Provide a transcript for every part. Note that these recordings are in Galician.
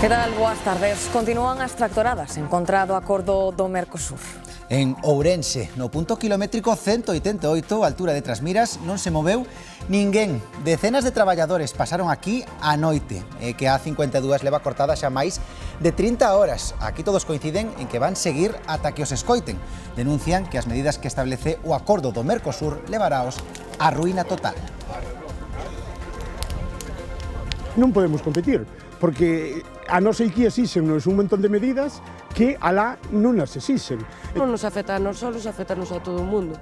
Que tal? Boas tardes. Continúan as tractoradas en contra do acordo do Mercosur. En Ourense, no punto kilométrico 188, altura de Trasmiras, non se moveu ninguén. Decenas de traballadores pasaron aquí a noite, que a A52 leva cortada xa máis de 30 horas. Aquí todos coinciden en que van seguir ata que os escoiten. Denuncian que as medidas que establece o acordo do Mercosur levaráos á ruína total. Non podemos competir, porque a nos aquí exíxennos un montón de medidas que alá non as exixen. Non nos afecta a nós solos, afectanos a todo o mundo.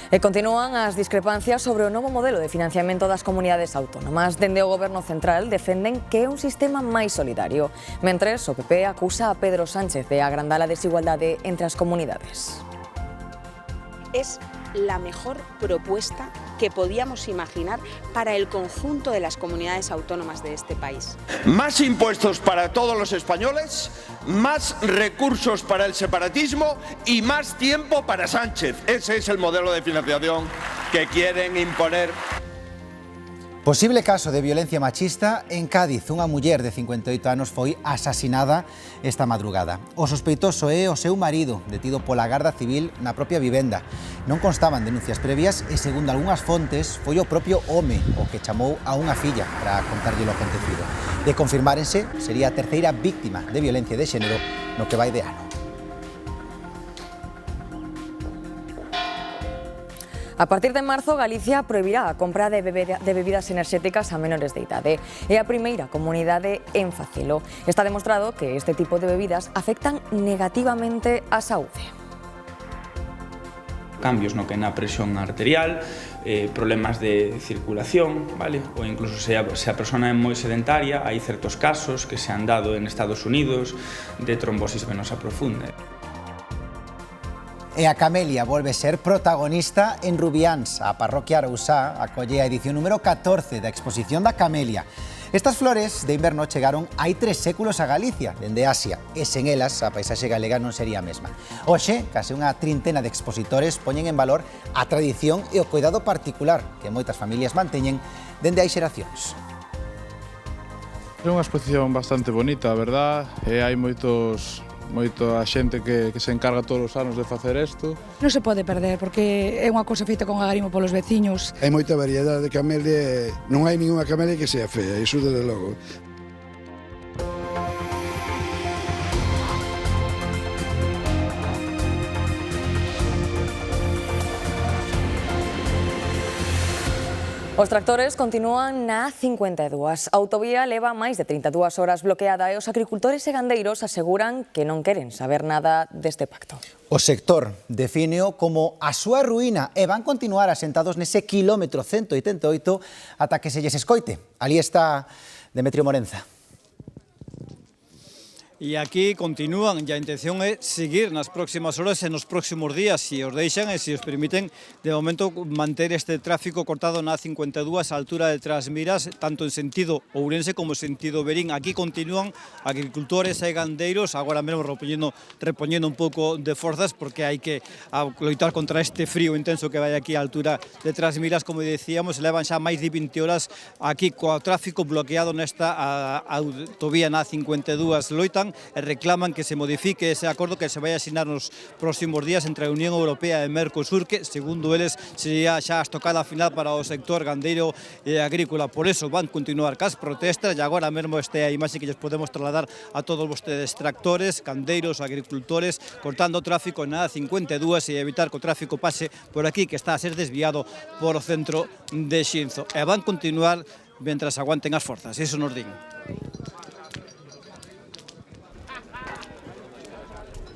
E continúan as discrepancias sobre o novo modelo de financiamento das comunidades autónomas. Dende o Goberno Central defenden que é un sistema máis solidario, mentres o PP acusa a Pedro Sánchez de agrandar a desigualdade entre as comunidades. Es la mejor propuesta que podíamos imaginar para el conjunto de las comunidades autónomas de este país. Más impuestos para todos los españoles, más recursos para el separatismo y más tiempo para Sánchez. Ese es el modelo de financiación que quieren imponer. Posible caso de violencia machista en Cádiz. Unha muller de 58 anos foi asasinada esta madrugada. O sospeitoso é o seu marido, detido pola Garda Civil na propia vivenda. Non constaban denuncias previas e, segundo algunhas fontes, foi o propio home o que chamou a unha filla para contarlle o acontecido. De confirmárense, sería a terceira víctima de violencia de xénero no que vai de ano. A partir de marzo, Galicia prohibirá a compra de bebidas enerxéticas a menores de idade. É a primeira comunidade en facelo. Está demostrado que este tipo de bebidas afectan negativamente a saúde. Cambios no que na presión arterial, problemas de circulación, vale? Ou incluso se a persona é moi sedentaria, hai certos casos que se han dado en Estados Unidos de trombosis venosa profunda. E a camelia volve ser protagonista en Rubiáns. A parroquia Arousá acolle a edición número 14 da exposición da camelia. Estas flores de inverno chegaron hai 3 séculos a Galicia, dende Asia, e sen elas a paisaxe galega non sería a mesma. Hoxe, case unha trintena de expositores poñen en valor a tradición e o cuidado particular que moitas familias manteñen dende hai xeracións. É unha exposición bastante bonita, a verdad, e hai moita xente que se encarga todos os anos de facer isto. Non se pode perder, porque é unha cousa feita con agarimo polos veciños. Hai moita variedade de camelia, non hai ninguna camelia que sea fea, iso desde logo. Os tractores continúan na A52. A autovía leva máis de 32 horas bloqueada e os agricultores e gandeiros aseguran que non queren saber nada deste pacto. O sector defíneo como a súa ruína e van continuar asentados nese quilómetro 188 ata que se lles escoite. Ali está Demetrio Morenza. E aquí continúan, e a intención é seguir nas próximas horas e nos próximos días, se os deixan e se os permiten, de momento manter este tráfico cortado na A52 a altura de Trasmiras, tanto en sentido Ourense como en sentido Verín. Aquí continúan agricultores e gandeiros, agora mesmo repoñendo un pouco de forzas, porque hai que loitar contra este frío intenso que vai aquí a altura de Trasmiras. Como decíamos, levan xa máis de 20 horas aquí co tráfico bloqueado nesta autovía na A52. Loitan e reclaman que se modifique ese acordo que se vai asinar nos próximos días entre a Unión Europea e Mercosur, que, segundo eles, sería xa a estocada final para o sector gandeiro e agrícola. Por eso van continuar cas protestas e agora mesmo este a imaxe que lles podemos trasladar a todos vostedes: tractores, gandeiros, agricultores, cortando o tráfico na A52 e evitar que o tráfico pase por aquí, que está a ser desviado por o centro de Xinzo. E van continuar mentras aguanten as forzas, iso nos din.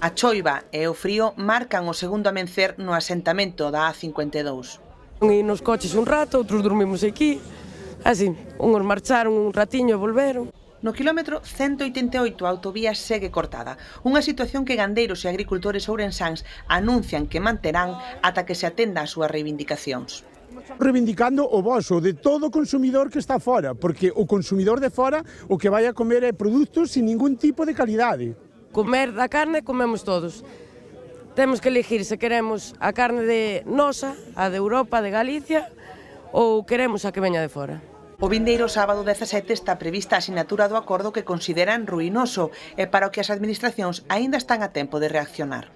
A choiva e o frío marcan o segundo amencer no asentamento da A52. E nos coches un rato, outros dormimos aquí, así, uns marcharon un ratiño e volveron. No quilómetro 188 a autovía segue cortada, unha situación que gandeiros e agricultores ourensáns anuncian que manterán ata que se atenda ás súas reivindicacións. Reivindicando o voso de todo consumidor que está fora, porque o consumidor de fora o que vai a comer é produtos sin ningún tipo de calidade. Comer da carne comemos todos. Temos que elegir se queremos a carne de nosa, a de Europa, de Galicia, ou queremos a que veña de fora. O vindeiro sábado 17 está prevista a sinatura do acordo que consideran ruinoso e para o que as administracións aínda están a tempo de reaccionar.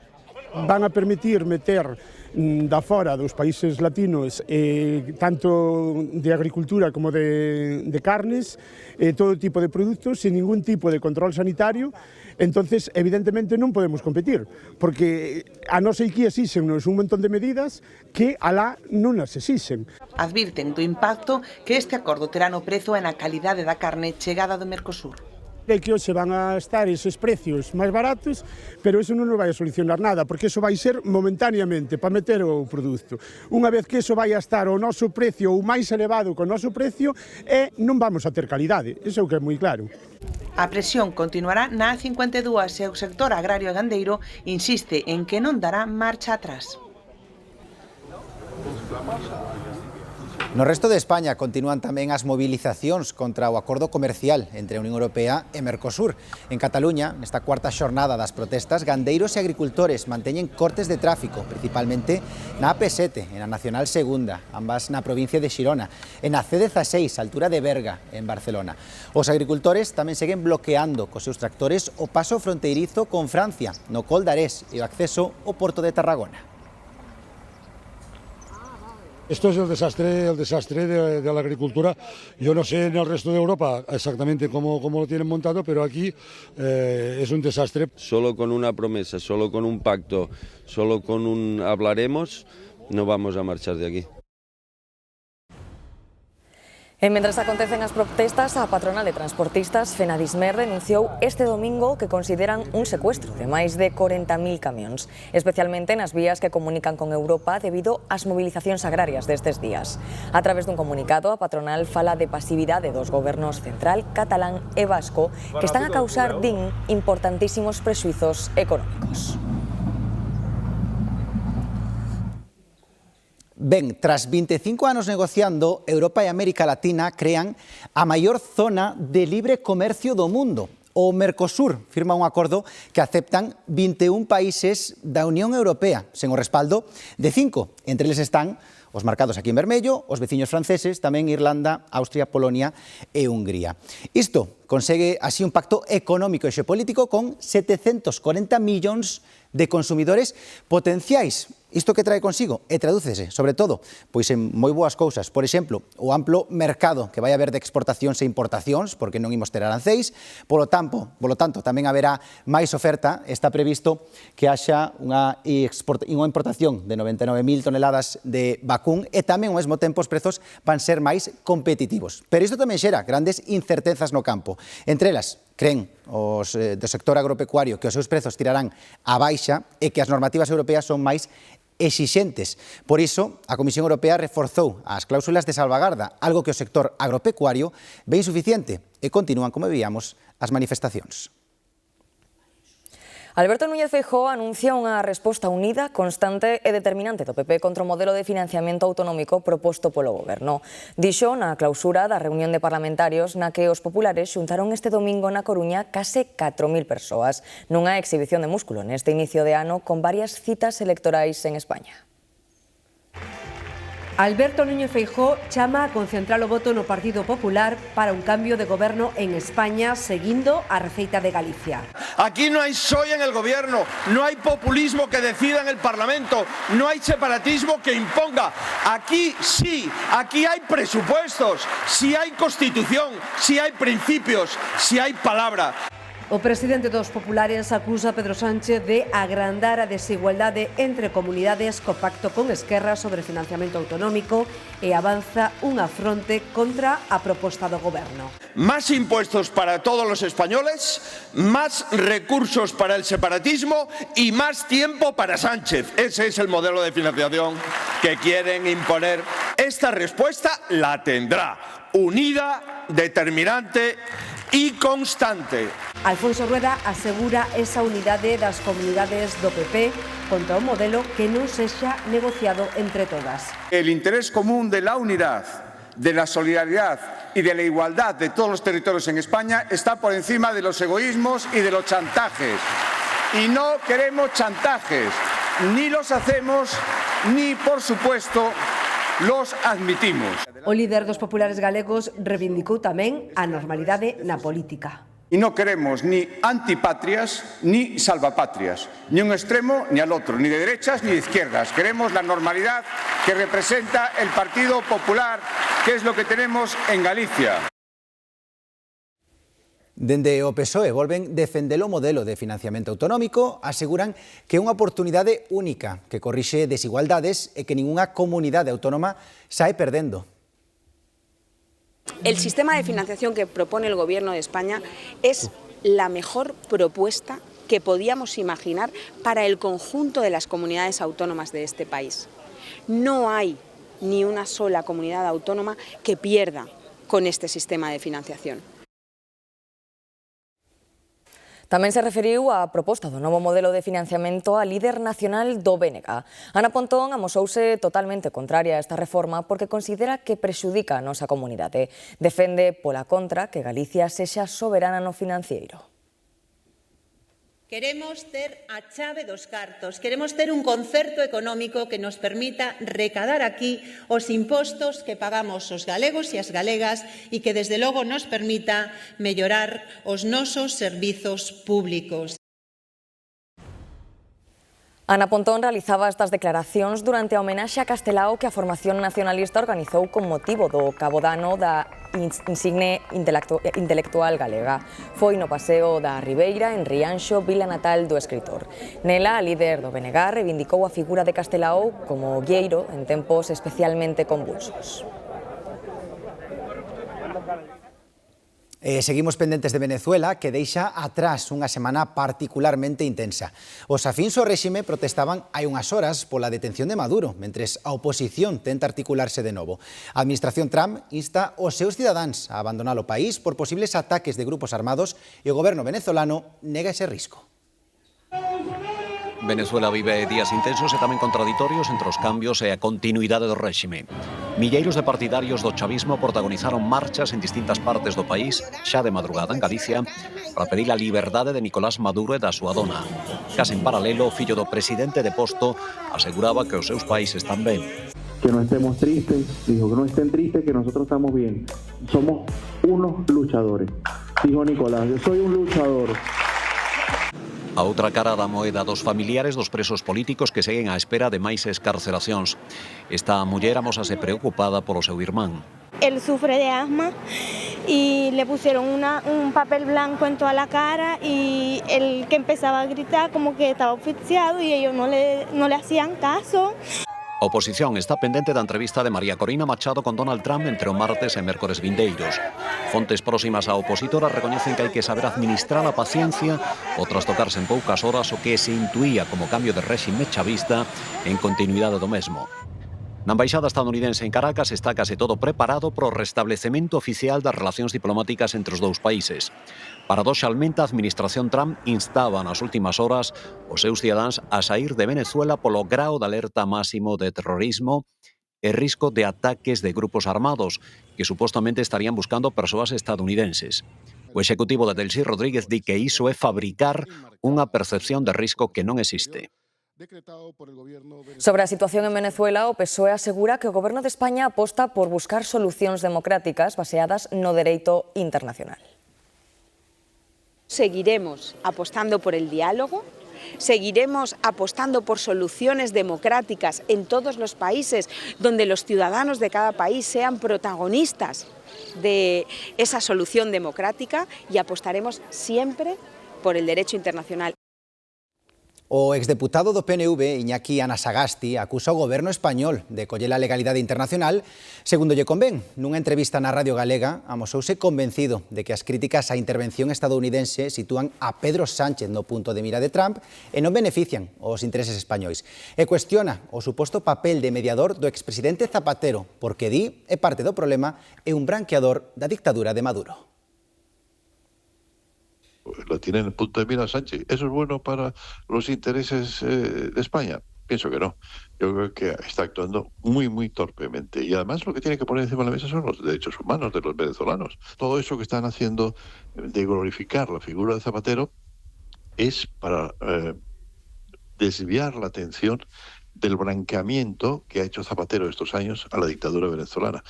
Van a permitir meter da fora dos países latinos tanto de agricultura como de carnes, todo tipo de produtos sin ningún tipo de control sanitario. Entonces, evidentemente non podemos competir, porque a nós aquí exíxennos un montón de medidas que alá non as exixen. Advirten do impacto que este acordo terá no prezo e na calidade da carne chegada do Mercosur. É que hoxe van a estar esos precios máis baratos, pero eso non nos vai a solucionar nada, porque eso vai ser momentaneamente para meter o produto. Unha vez que eso vai a estar ao noso precio ou máis elevado co noso precio, non vamos a ter calidade, iso é o que é moi claro. A presión continuará na A52 e o sector agrario e gandeiro insiste en que non dará marcha atrás. No resto de España continúan tamén as movilizacións contra o acordo comercial entre a Unión Europea e Mercosur. En Cataluña, nesta cuarta xornada das protestas, gandeiros e agricultores manteñen cortes de tráfico, principalmente na AP7, en a Nacional Segunda, ambas na provincia de Xirona, e na C16, altura de Berga, en Barcelona. Os agricultores tamén seguen bloqueando cos seus tractores o paso fronteirizo con Francia, no Col d'Arés e o acceso ao Porto de Tarragona. Esto es el desastre de la agricultura. Yo no sé en el resto de Europa exactamente cómo lo tienen montado, pero aquí es un desastre. Solo con una promesa, solo con un pacto, solo con un hablaremos, no vamos a marchar de aquí. E mentras acontecen as protestas, a patronal de transportistas Fenadismer denunciou este domingo que consideran un secuestro de máis de 40.000 camións, especialmente nas vías que comunican con Europa debido ás movilizacións agrarias destes días. A través dun comunicado, a patronal fala de pasividade dos gobernos central, catalán e vasco que están a causar, din, importantísimos prexuizos económicos. Ben, tras 25 anos negociando, Europa e América Latina crean a maior zona de libre comercio do mundo. O Mercosur firma un acordo que aceptan 21 países da Unión Europea, sen o respaldo de 5. Entre eles están os marcados aquí en vermello, os veciños franceses, tamén Irlanda, Austria, Polonia e Hungría. Isto consegue así un pacto económico e xeopolítico con 740 millóns de consumidores potenciais. Isto que trae consigo e tradúcese, sobre todo, pois en moi boas cousas. Por exemplo, o amplo mercado que vai haber de exportacións e importacións, porque non imos ter aranceis. Polo tanto, tamén haberá máis oferta. Está previsto que haxa unha importación de 99.000 toneladas de vacún e tamén ao mesmo tempo os prezos van ser máis competitivos. Pero isto tamén xera grandes incertezas no campo. Entre elas, creen os do sector agropecuario que os seus prezos tirarán a baixa e que as normativas europeas son máis exixentes. Por iso, a Comisión Europea reforzou as cláusulas de salvagarda, algo que o sector agropecuario ve insuficiente, e continúan, como veíamos, as manifestacións. Alberto Núñez Feijóo anuncia unha resposta unida, constante e determinante do PP contra o modelo de financiamento autonómico proposto polo Goberno. Dixo na clausura da reunión de parlamentarios na que os populares xuntaron este domingo na Coruña case 4.000 persoas, nunha exhibición de músculo neste inicio de ano con varias citas electorais en España. Alberto Núñez Feijóo chama a concentrar o voto no Partido Popular para un cambio de goberno en España seguindo a receita de Galicia. Aquí no hay PSOE en el gobierno, no hay populismo que decida en el Parlamento, no hay separatismo que imponga. Aquí sí, aquí hay presupuestos, sí hay constitución, sí hay principios, sí hay palabra. O presidente dos populares acusa a Pedro Sánchez de agrandar a desigualdade entre comunidades co pacto con Esquerra sobre financiamento autonómico e avanza unha fronte contra a proposta do Goberno. Más impuestos para todos los españoles, más recursos para el separatismo y más tiempo para Sánchez. Ese es el modelo de financiación que quieren imponer. Esta respuesta la tendrá, unida, determinante y constante. Alfonso Rueda asegura esa unidade das comunidades do PP contra un modelo que non sexa negociado entre todas. El interés común de la unidad, de la solidaridad y de la igualdad de todos los territorios en España está por encima de los egoísmos y de los chantajes. Y no queremos chantajes, ni los hacemos, ni por supuesto los admitimos. O líder dos populares galegos reivindicou tamén a normalidade na política. Y no queremos ni antipatrias ni salvapatrias, ni un extremo ni al otro, ni de derechas ni de izquierdas. Queremos la normalidad que representa el Partido Popular, que es lo que tenemos en Galicia. Dende o PSOE volven defender o modelo de financiamento autonómico, aseguran que é unha oportunidade única que corrixe desigualdades e que ningunha comunidade autónoma sae perdendo. El sistema de financiación que propone el Gobierno de España es la mejor propuesta que podíamos imaginar para el conjunto de las comunidades autónomas de este país. No hay ni una sola comunidad autónoma que pierda con este sistema de financiación. Tamén se referiu á proposta do novo modelo de financiamento a líder nacional do BNG. Ana Pontón amosouse totalmente contraria a esta reforma porque considera que prexudica a nosa comunidade. Defende, pola contra, que Galicia sexa soberana no financeiro. Queremos ter a chave dos cartos, queremos ter un concerto económico que nos permita recadar aquí os impostos que pagamos os galegos e as galegas e que desde logo nos permita mellorar os nosos servizos públicos. Ana Pontón realizaba estas declaracións durante a homenaxe a Castelao que a Formación Nacionalista organizou con motivo do cabo dano da insigne intelectual galega. Foi no Paseo da Ribeira, en Rianxo, vila natal do escritor. Nela, a líder do BNG reivindicou a figura de Castelao como guieiro en tempos especialmente convulsos. Seguimos pendentes de Venezuela, que deixa atrás unha semana particularmente intensa. Os afíns ao réxime protestaban hai unhas horas pola detención de Maduro, mentres a oposición tenta articularse de novo. A administración Trump insta os seus cidadáns a abandonar o país por posibles ataques de grupos armados e o goberno venezolano nega ese risco. Venezuela vive días intensos e tamén contraditorios entre os cambios e a continuidade do réxime. Milleiros de partidarios do chavismo protagonizaron marchas en distintas partes do país xa de madrugada en Galicia para pedir a liberdade de Nicolás Maduro e da súa dona. Case en paralelo, o fillo do presidente deposto aseguraba que os seus pais están ben. Que no estemos tristes, dijo que no estén tristes, que nosotros estamos bien. Somos unos luchadores. Dijo Nicolás, yo soy un luchador. A outra cara da moeda dos familiares dos presos políticos que seguen á espera de máis escarcelacións. Esta muller amosase preocupada polo seu irmán. Él sufre de asma y le pusieron un papel blanco en toda la cara y él que empezaba a gritar como que estaba asfixiado y ellos no le hacían caso. A oposición está pendente da entrevista de María Corina Machado con Donald Trump entre o martes e mércores vindeiros. Fontes próximas á opositora recoñecen que hai que saber administrar a paciencia ou trastocarse en poucas horas o que se intuía como cambio de réxime chavista en continuidade do mesmo. Na embaixada estadounidense en Caracas está case todo preparado para o restablecemento oficial das relacións diplomáticas entre os dous países. Paradoxalmente, a administración Trump instaba nas últimas horas os seus cidadáns a saír de Venezuela polo grao de alerta máximo de terrorismo e risco de ataques de grupos armados que supostamente estarían buscando persoas estadounidenses. O executivo de Delcy Rodríguez di que iso é fabricar unha percepción de risco que non existe. Sobre a situación en Venezuela, o PSOE asegura que o Goberno de España aposta por buscar solucións democráticas baseadas no dereito internacional. Seguiremos apostando por el diálogo, seguiremos apostando por soluciones democráticas en todos los países donde los ciudadanos de cada país sean protagonistas de esa solución democrática y apostaremos siempre por el derecho internacional. O exdeputado do PNV, Iñaki Anasagasti, acusa o goberno español de coller a legalidade internacional segundo lle convén. Nunha entrevista na Radio Galega, amosouse convencido de que as críticas á intervención estadounidense sitúan a Pedro Sánchez no punto de mira de Trump e non benefician os intereses españois. E cuestiona o suposto papel de mediador do expresidente Zapatero, porque di é parte do problema e un branqueador da dictadura de Maduro. La tiene en el punto de mira Sánchez. ¿Eso es bueno para los intereses de España? Pienso que no. Yo creo que está actuando muy, muy torpemente. Y además lo que tiene que poner encima de la mesa son los derechos humanos de los venezolanos. Todo eso que están haciendo de glorificar la figura de Zapatero es para desviar la atención del blanqueamiento que ha hecho Zapatero estos años a la dictadura venezolana.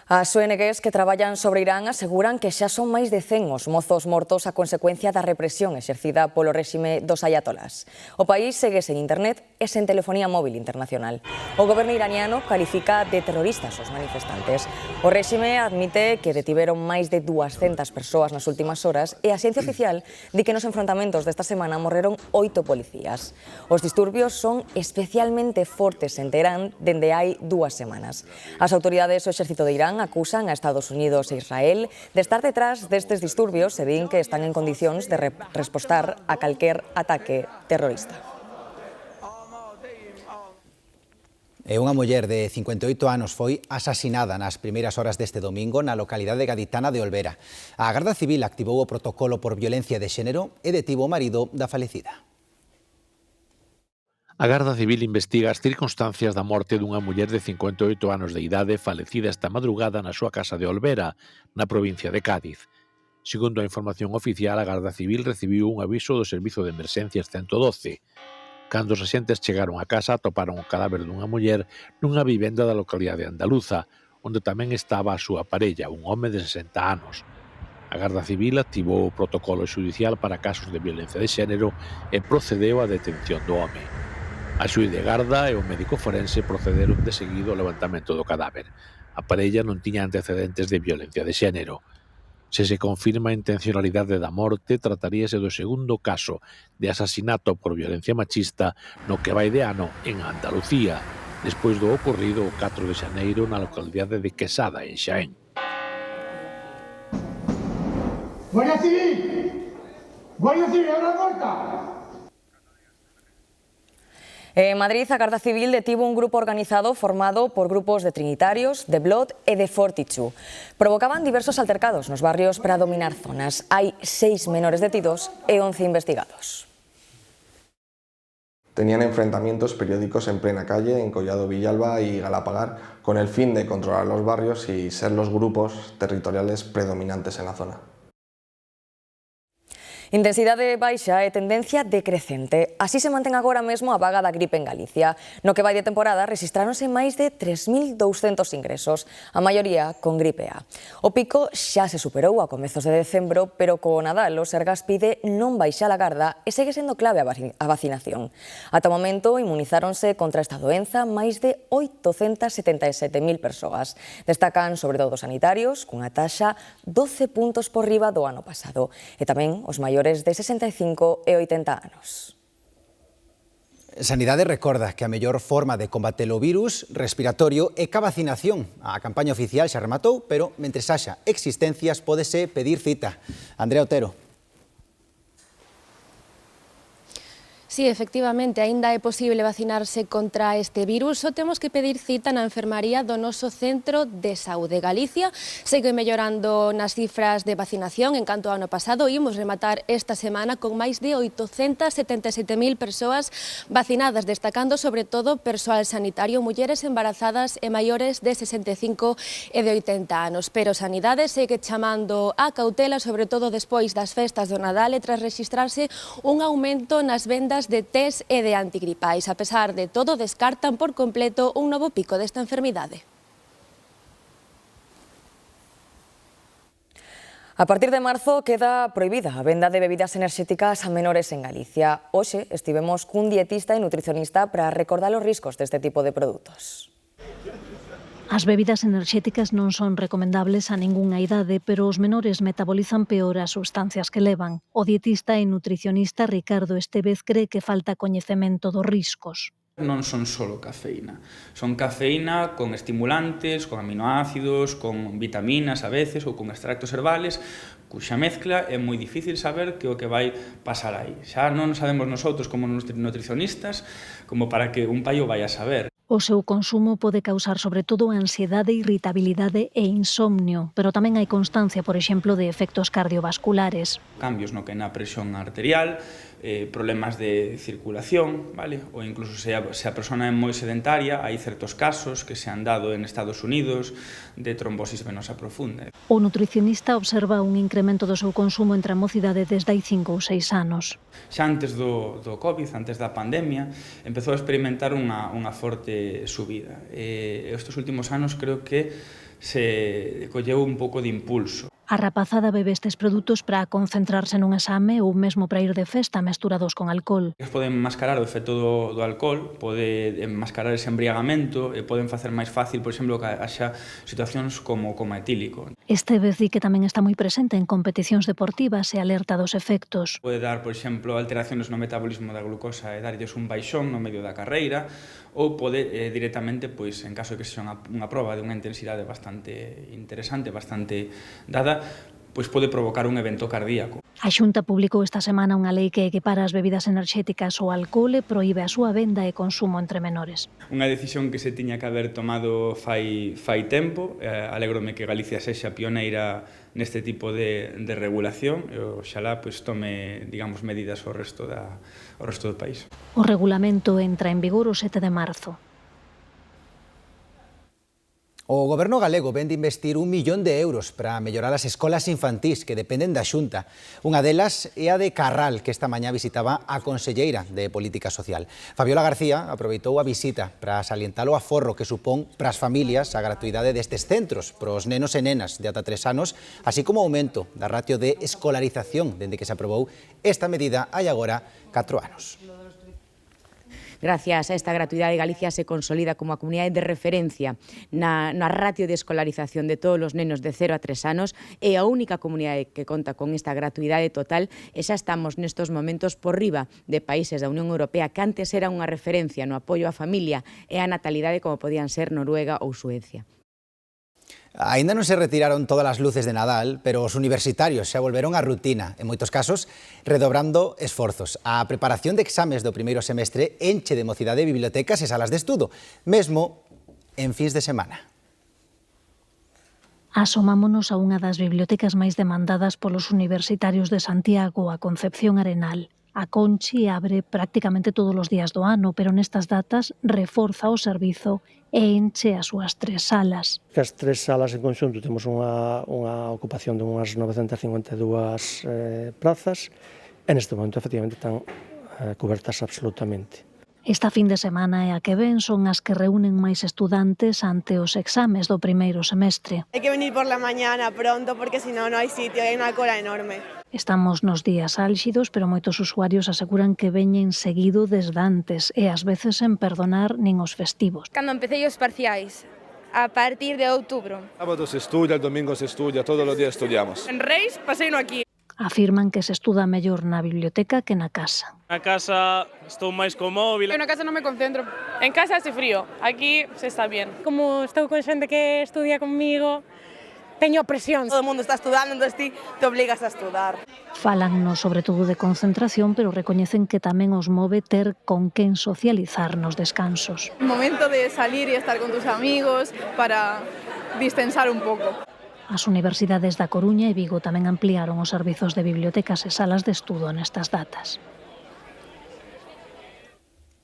As ONGs que traballan sobre Irán aseguran que xa son máis de 100 os mozos mortos a consecuencia da represión exercida polo réxime dos ayatolás. O país segue sen internet e sen telefonía móvil internacional. O goberno iraniano califica de terroristas os manifestantes. O réxime admite que detiveron máis de 200 persoas nas últimas horas e a ciencia oficial di que nos enfrontamentos desta semana morreron 8 policías. Os disturbios son especialmente fortes en Teherán dende hai 2 semanas. As autoridades do exército de Irán acusan a Estados Unidos e Israel de estar detrás destes disturbios e din que están en condicións de respostar a calquer ataque terrorista. E unha muller de 58 anos foi asasinada nas primeiras horas deste domingo na localidade gaditana de Olvera. A Garda Civil activou o protocolo por violencia de xénero e detivo o marido da falecida. A Garda Civil investiga as circunstancias da morte dunha muller de 58 anos de idade falecida esta madrugada na súa casa de Olvera, na provincia de Cádiz. Segundo a información oficial, a Garda Civil recibiu un aviso do Servizo de Emerxencias 112. Cando os axentes chegaron á casa, atoparon o cadáver dunha muller nunha vivenda da localidade andaluza, onde tamén estaba a súa parella, un home de 60 anos. A Garda Civil activou o protocolo xudicial para casos de violencia de xénero e procedeu á detención do home. A xuíz de garda e o médico forense procederon de seguido ao levantamento do cadáver. A parella non tiña antecedentes de violencia de xénero. Se se confirma a intencionalidade da morte, trataríase do segundo caso de asasinato por violencia machista no que vai de ano en Andalucía, despois do ocorrido o 4 de xaneiro na localidade de Quesada, en Xaén. ¡Guardia Civil! ¡Guardia Civil, abra a porta! En Madrid, a Garda Civil detivo un grupo organizado formado por grupos de trinitarios, de Blot e de Fortitxu. Provocaban diversos altercados nos barrios para dominar zonas. Hai 6 menores detidos e 11 investigados. Tenían enfrentamientos periódicos en plena calle, en Collado Villalba y Galapagar, con el fin de controlar los barrios y ser los grupos territoriales predominantes en la zona. Intensidade baixa e tendencia decrecente. Así se mantén agora mesmo a vaga da gripe en Galicia. No que vai de temporada rexistráronse máis de 3.200 ingresos, a maioría con gripe A. O pico xa se superou a comezos de decembro, pero co Nadal o Sergas pide non baixar a garda e segue sendo clave a vacinación. Ata o momento inmunizáronse contra esta doenza máis de 877.000 persoas. Destacan sobre todo os sanitarios, cunha taxa 12 puntos por riba do ano pasado, e tamén os maiores de 65 e 80 anos. Sanidade recorda que a mellor forma de combater o virus respiratorio é ca vacinación. A campaña oficial xa rematou, pero mentres haxa existencias pódese pedir cita. Andrea Otero. Sí, efectivamente, aínda é posible vacinarse contra este virus, só temos que pedir cita na enfermaría do noso Centro de Saúde. Galicia segue mellorando nas cifras de vacinación. En canto ao ano pasado, imos rematar esta semana con máis de 877.000 persoas vacinadas, destacando sobre todo persoal sanitario, mulleres embarazadas e maiores de 65 e de 80 anos. Pero Sanidade segue chamando a cautela, sobre todo despois das festas do Nadal e tras rexistrarse un aumento nas vendas de test e de antigripais. A pesar de todo, descartan por completo un novo pico desta enfermidade. A partir de marzo queda prohibida a venda de bebidas enerxéticas a menores en Galicia. Hoxe estivemos cun dietista e nutricionista para recordar os riscos deste tipo de produtos. As bebidas enerxéticas non son recomendables a ningunha idade, pero os menores metabolizan peor as sustancias que levan. O dietista e nutricionista Ricardo Estevez cree que falta coñecemento dos riscos. Non son só cafeína, son cafeína con estimulantes, con aminoácidos, con vitaminas a veces ou con extractos herbales, cuxa mezcla é moi difícil saber que o que vai pasar aí. Xa non sabemos nosotros como nutricionistas como para que un pai o vai a saber. O seu consumo pode causar sobre todo ansiedade, irritabilidade e insomnio, pero tamén hai constancia, por exemplo, de efectos cardiovasculares. Cambios no que na presión arterial, problemas de circulación, vale? Ou incluso se a persona é moi sedentaria, hai certos casos que se han dado en Estados Unidos de trombosis venosa profunda. O nutricionista observa un incremento do seu consumo entre a mocidade desde hai 5 ou 6 anos. Xa antes do COVID, antes da pandemia, empezou a experimentar unha forte subida. Estes últimos anos creo que se colleu un pouco de impulso. A rapazada bebe estes produtos para concentrarse nun exame ou mesmo para ir de festa mesturados con alcohol. Poden mascarar o efecto do alcohol, pode mascarar ese embriagamento, e poden facer máis fácil, por exemplo, que haxa situacións como coma etílico. Estevez di que tamén está moi presente en competicións deportivas e alerta dos efectos. Pode dar, por exemplo, alteracións no metabolismo da glucosa e darlles un baixón no medio da carreira, ou pode directamente, pois, en caso de que sexa unha proba de unha intensidade bastante interesante, bastante dada, pois pode provocar un evento cardíaco. A Xunta publicou esta semana unha lei que equipara as bebidas enerxéticas ao alcohol e proíbe a súa venda e consumo entre menores. Unha decisión que se tiña que haber tomado fai tempo. Alégrome que Galicia sexa pioneira neste tipo de regulación e oxalá pois tome, digamos, medidas ao resto do país. O regulamento entra en vigor o 7 de marzo. O Goberno galego ven de investir 1 millón de euros para mellorar as escolas infantís que dependen da Xunta. Unha delas é a de Carral, que esta mañá visitaba a conselleira de Política Social. Fabiola García aproveitou a visita para salientar o aforro que supón para as familias a gratuidade destes centros para os nenos e nenas de ata 3 anos, así como o aumento da ratio de escolarización dende que se aprobou esta medida hai agora 4 anos. Gracias a esta gratuidade, Galicia se consolida como a comunidade de referencia na ratio de escolarización de todos os nenos de 0 a 3 anos. É a única comunidade que conta con esta gratuidade total e xa estamos nestos momentos por riba de países da Unión Europea que antes era unha referencia no apoio á familia e á natalidade como podían ser Noruega ou Suecia. Aínda non se retiraron todas as luces de Nadal, pero os universitarios xa volveron á rutina, en moitos casos redobrando esforzos. A preparación de exames do primeiro semestre enche de mocidade bibliotecas e salas de estudo, mesmo en fins de semana. Asomámonos a unha das bibliotecas máis demandadas polos universitarios de Santiago, a Concepción Arenal. A Conchi abre prácticamente todos os días do ano, pero nestas datas reforza o servizo e enche as súas 3 salas. As 3 salas en conxunto temos unha ocupación de unhas 952 prazas e neste momento efectivamente están cobertas absolutamente. Esta fin de semana e a que ven son as que reúnen máis estudantes ante os exames do primeiro semestre. Hai que venir por la mañana pronto porque si no, no hai sitio, hai unha cola enorme. Estamos nos días álxidos, pero moitos usuarios aseguran que veñen seguido desde antes e ás veces sen perdonar nin os festivos. Cando empecé os parciais, a partir de outubro. Sábado se estudia, el domingo se estudia, todos os días estudiamos. En Reis, paseino aquí. Afirman que se estuda mellor na biblioteca que na casa. Na casa estou máis co móvil. Eu na casa non me concentro. En casa hace frío, aquí se está bien. Como estou con xente que estudia conmigo, teño presión. Todo o mundo está estudando, entón ti te obligas a estudar. Falannos sobre todo de concentración, pero recoñecen que tamén os move ter con quen socializar nos descansos. El momento de salir e estar con tus amigos para distensar un pouco. As universidades da Coruña e Vigo tamén ampliaron os servizos de bibliotecas e salas de estudo nestas datas.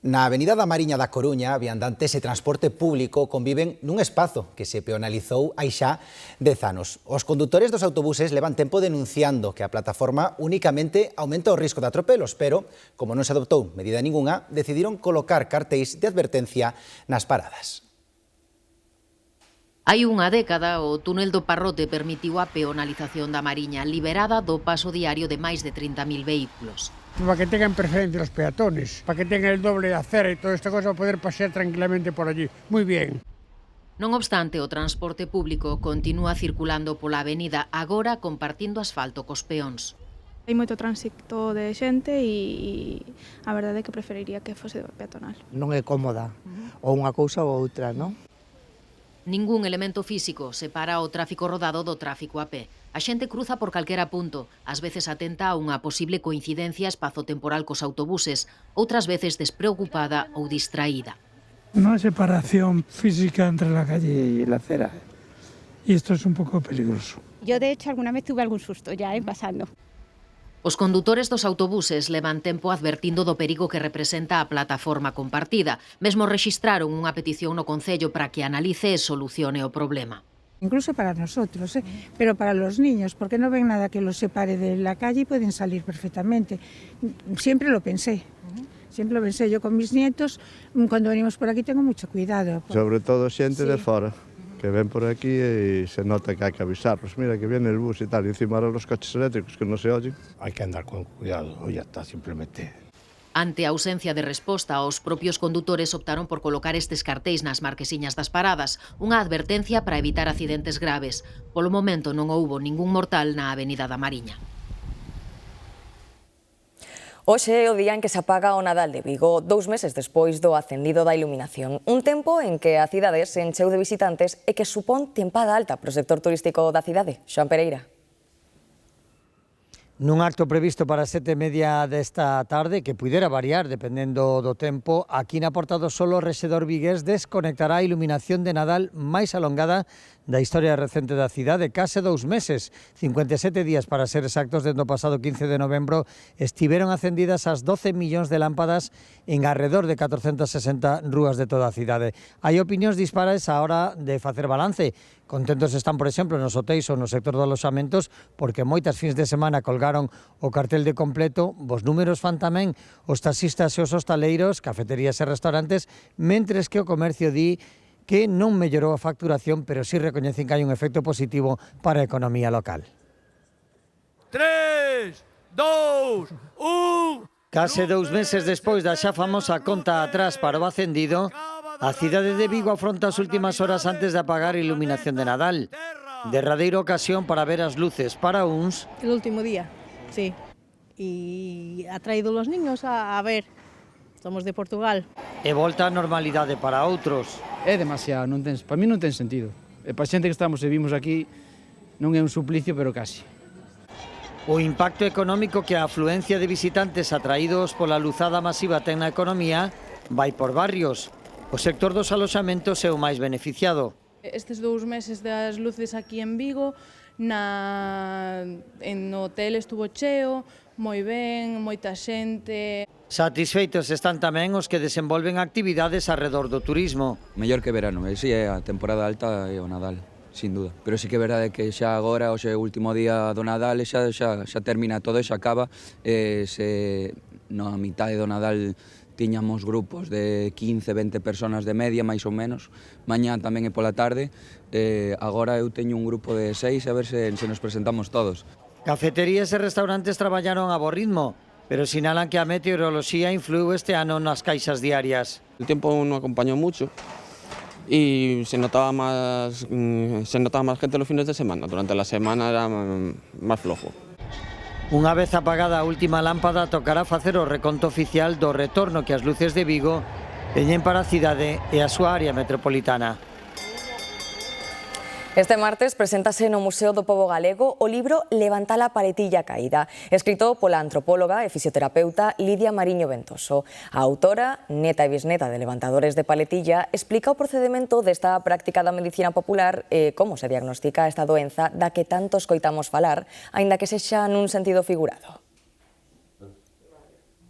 Na Avenida da Mariña da Coruña, viandantes e transporte público conviven nun espazo que se peonalizou hai xa 10 anos. Os condutores dos autobuses levan tempo denunciando que a plataforma únicamente aumenta o risco de atropelos, pero, como non se adoptou medida ningunha, decidiron colocar cartéis de advertencia nas paradas. Hai unha década, o túnel do Parrote permitiu a peonalización da Mariña, liberada do paso diario de máis de 30.000 vehículos. Para que tengan preferencia los peatones, para que tengan el doble de acera y toda esta cosa, poder pasear tranquilamente por allí. Muy bien. Non obstante, o transporte público continúa circulando pola avenida, agora compartindo asfalto cos peóns. Hai moito tránsito de xente e a verdade é que preferiría que fose peatonal. Non é cómoda, ou unha cousa ou outra, non? Ningún elemento físico separa o tráfico rodado do tráfico a pé. A xente cruza por calquera punto, ás veces atenta a unha posible coincidencia espazo-temporal cos autobuses, outras veces despreocupada ou distraída. No hay separación física entre la calle y la acera, y esto es un poco peligroso. Yo de hecho alguna vez tuve algún susto ya pasando. Os condutores dos autobuses levan tempo advertindo do perigo que representa a plataforma compartida. Mesmo rexistraron unha petición no Concello para que analice e solucione o problema. Incluso para nosotros, pero para los niños, porque no ven nada que los separe de la calle y pueden salir perfectamente. Siempre lo pensé. Siempre lo pensé. Yo con mis nietos, cuando venimos por aquí, tengo mucho cuidado. Sobre todo xente de fora, que ven por aquí e se nota que hai que avisarlos. Mira que viene el bus e tal, e encima ahora los coches eléctricos que no se oyen. Hai que andar con cuidado, ya está, simplemente. Ante a ausencia de resposta, os propios condutores optaron por colocar estes cartéis nas marquesiñas das paradas, unha advertencia para evitar accidentes graves. Polo momento non houbo ningún mortal na Avenida da Mariña. Hoxe é o día en que se apaga o Nadal de Vigo, 2 meses despois do acendido da iluminación. Un tempo en que a cidade se encheu de visitantes e que supón tempada alta para o sector turístico da cidade. Xoan Pereira. Nun acto previsto para as 7:30 desta tarde, que puidera variar dependendo do tempo, aquí na Porta do Sol o rexedor vigués desconectará a iluminación de Nadal máis alongada da historia recente da cidade, case 2 meses, 57 días para ser exactos, dende o pasado 15 de novembro, estiveron acendidas as 12 millóns de lámpadas en arredor de 460 rúas de toda a cidade. Hai opinións dispares á hora de facer balance. Contentos están, por exemplo, nos hotéis ou no sector dos aloxamentos, porque moitas fins de semana colgaron o cartel de completo. Vos números fan tamén os taxistas e os hostaleiros, cafeterías e restaurantes, mentres que o comercio di que non mellorou a facturación, pero sí recoñecen que hai un efecto positivo para a economía local. 3, 2, 1... Case 2 meses despois da xa famosa conta atrás para o acendido, a cidade de Vigo afronta as últimas horas antes de apagar a iluminación de Nadal. Derradeira ocasión para ver as luces para uns. El último día, sí. Y ha traído los niños a ver. Somos de Portugal. E volta a normalidade para outros. É demasiado, para mí non ten sentido. E para a xente que estamos e vimos aquí non é un suplicio, pero casi. O impacto económico que a afluencia de visitantes atraídos pola luzada masiva ten na economía vai por barrios. O sector dos aloxamentos é o máis beneficiado. Estes 2 meses das luces aquí en Vigo, en hotel estuvo cheo, moi ben, moita xente. Satisfeitos están tamén os que desenvolven actividades arredor do turismo. Mellor que verano, si é a temporada alta e o Nadal, sin duda. Pero sí que é verdade que xa agora, hoxe é o último día do Nadal, xa termina todo e xa acaba. Na mitade do Nadal tiñamos grupos de 15, 20 personas de media, máis ou menos. Mañá tamén é pola tarde. Agora eu teño un grupo de 6, a ver se nos presentamos todos. Cafeterías e restaurantes traballaron a bo ritmo, pero sinalan que a meteoroloxía influiu este ano nas caixas diarias. El tiempo no acompañó mucho y se notaba más gente los fines de semana. Durante la semana era más flojo. Unha vez apagada a última lámpada, tocará facer o reconto oficial do retorno que as luces de Vigo teñen para a cidade e a súa área metropolitana. Este martes preséntase no Museo do Pobo Galego o libro Levantar a paletilla caída, escrito pola antropóloga e fisioterapeuta Lidia Mariño Ventoso. A autora, neta e bisneta de levantadores de paletilla, explica o procedemento desta práctica da medicina popular e como se diagnostica esta doenza da que tanto escoitamos falar, aínda que sexa nun sentido figurado.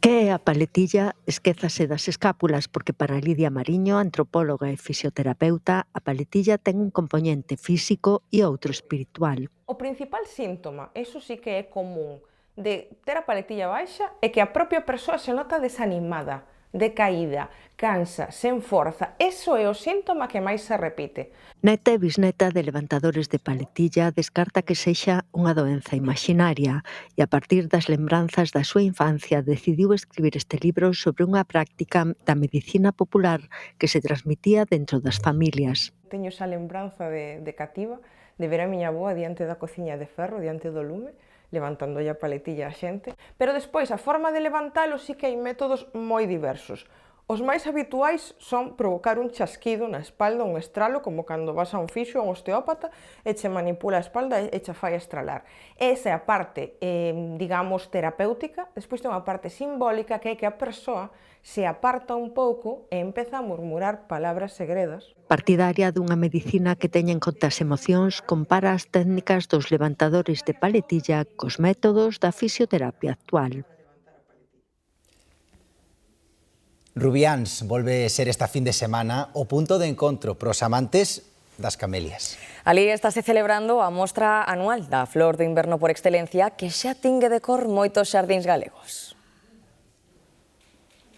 Que é a paletilla? Esquézase das escápulas, porque para Lidia Mariño, antropóloga e fisioterapeuta, a paletilla ten un componente físico e outro espiritual. O principal síntoma, eso sí que é común, de ter a paletilla baixa é que a propia persoa se nota desanimada, decaída, cansa, sen forza. Eso é o síntoma que máis se repite. Neta e bisneta de levantadores de paletilla descarta que sexa unha doenza imaxinaria e a partir das lembranzas da súa infancia decidiu escribir este libro sobre unha práctica da medicina popular que se transmitía dentro das familias. Teño esa lembranza de cativa de ver a miña avoa diante da cociña de ferro, diante do lume, levantándolle a paletilla a xente, pero despois a forma de levantalo sí que hai métodos moi diversos. Os máis habituais son provocar un chasquido na espalda, un estralo, como cando vas a un fixo, a un osteópata, e che manipula a espalda e che fai estralar. Esa é a parte, digamos, terapéutica. Despois ten unha parte simbólica, que é que a persoa se aparta un pouco e empeza a murmurar palabras segredas. Partidaria dunha medicina que teña en conta as emocións, compara as técnicas dos levantadores de paletilla cos métodos da fisioterapia actual. Rubiáns volve ser esta fin de semana o punto de encontro pros amantes das camelias. Alí estáse celebrando a mostra anual da flor do inverno por excelencia que xa tingue de cor moitos xardíns galegos.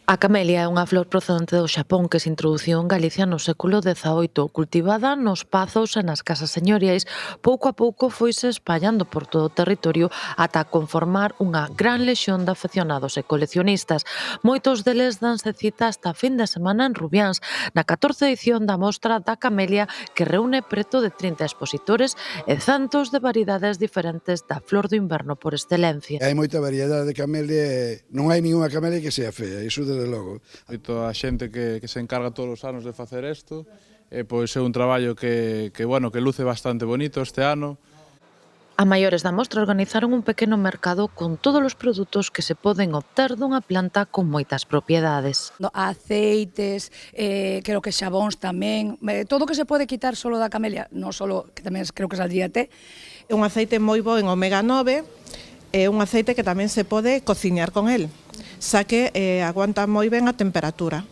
A camelia é unha flor procedente do Xapón que se introduciu en Galicia no século XVIII. Cultivada nos pazos e nas casas señoriais, pouco a pouco foise espallando por todo o territorio ata conformar unha gran lexión de afeccionados e coleccionistas. Moitos deles danse cita esta fin de semana en Rubiáns, na 14ª edición da mostra da camelia que reúne preto de 30 expositores e centos de variedades diferentes da flor do inverno por excelencia. Hai moita variedade de camelia, non hai ninguna camelia que sea fea, iso desde logo. Moito a xente que se encarga todos os anos de facer isto, pois é un traballo que luce bastante bonito este ano. A maiores da mostra organizaron un pequeno mercado con todos os produtos que se poden obter dunha planta con moitas propiedades. Aceites, creo que xabóns tamén, todo o que se pode quitar solo da camelia, non solo, que tamén creo que saldría té. É un aceite moi bo en omega 9, é un aceite que tamén se pode cociñar con el, xa que aguanta moi ben a temperatura.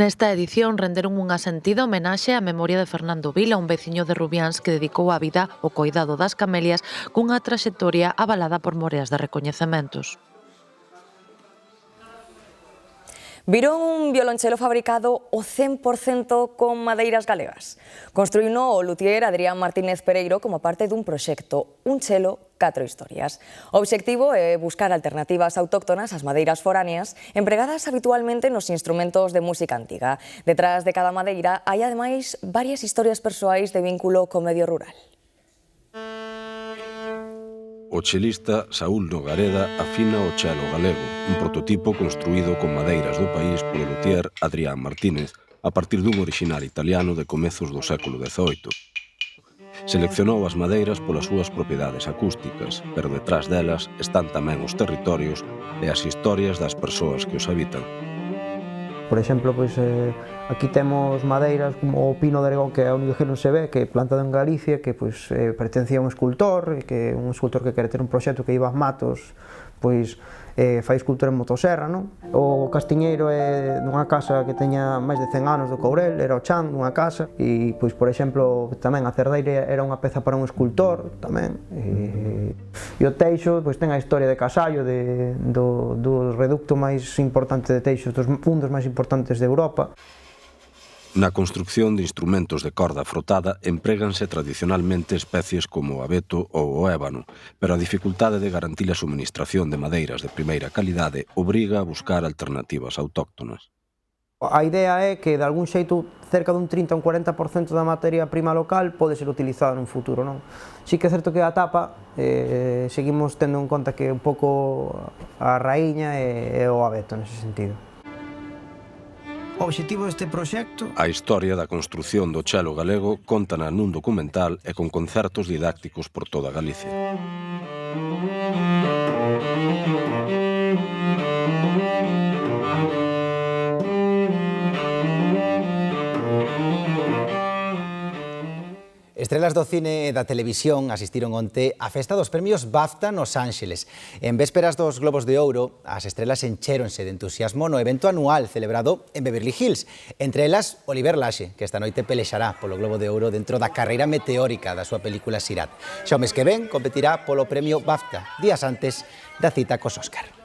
Nesta edición renderon unha sentida homenaxe á memoria de Fernando Vila, un veciño de Rubiáns que dedicou a vida ao coidado das camelias cunha traxectoria avalada por moreas de recoñecementos. Viron un violonchelo fabricado o 100% con madeiras galegas. Construíuno o luthier Adrián Martínez Pereiro como parte dun proxecto, un chelo, 4 historias. O obxectivo é buscar alternativas autóctonas ás madeiras foráneas empregadas habitualmente nos instrumentos de música antiga. Detrás de cada madeira hai ademais varias historias persoais de vínculo co medio rural. O chelista Saúl Nogareda afina o chelo galego, un prototipo construído con madeiras do país polo luthier Adrián Martínez a partir dun orixinal italiano de comezos do século XVIII. Seleccionou as madeiras polas súas propiedades acústicas, pero detrás delas están tamén os territorios e as historias das persoas que os habitan. Por exemplo, aquí temos madeiras como o pino de Aragón, que é o único que non se ve, que é plantado en Galicia, que pertencía a un escultor, que quere ter un proxecto que iba aos matos, fai escultura en motosserra, non? O castiñeiro é dunha casa que teña máis de 100 anos do Courel, era o chan dunha casa, e, por exemplo, tamén a cerdeira era unha peza para un escultor, tamén. E o teixo, ten a historia de Casallo, do reducto máis importante de teixos, un dos máis importantes de Europa. Na construcción de instrumentos de corda frotada empréganse tradicionalmente especies como o abeto ou o ébano, pero a dificultade de garantir a suministración de madeiras de primeira calidade obriga a buscar alternativas autóctonas. A idea é que, de algún xeito, cerca dun 30 ou un 40% da materia prima local pode ser utilizada nun futuro, non? Si que é certo que a tapa seguimos tendo en conta que un pouco a raíña é o abeto nese sentido. O obxectivo deste proxecto... A historia da construción do chelo galego contana nun documental e con concertos didácticos por toda Galicia. Estrelas do cine e da televisión asistiron onte á festa dos premios BAFTA nos Ángeles. En vésperas dos Globos de Ouro, as estrelas enchéronse de entusiasmo no evento anual celebrado en Beverly Hills. Entre elas, Oliver Laxe, que esta noite pelexará polo Globo de Ouro dentro da carreira meteórica da súa película Sirat. Xa o mes que ven competirá polo premio BAFTA, días antes da cita cos Óscar.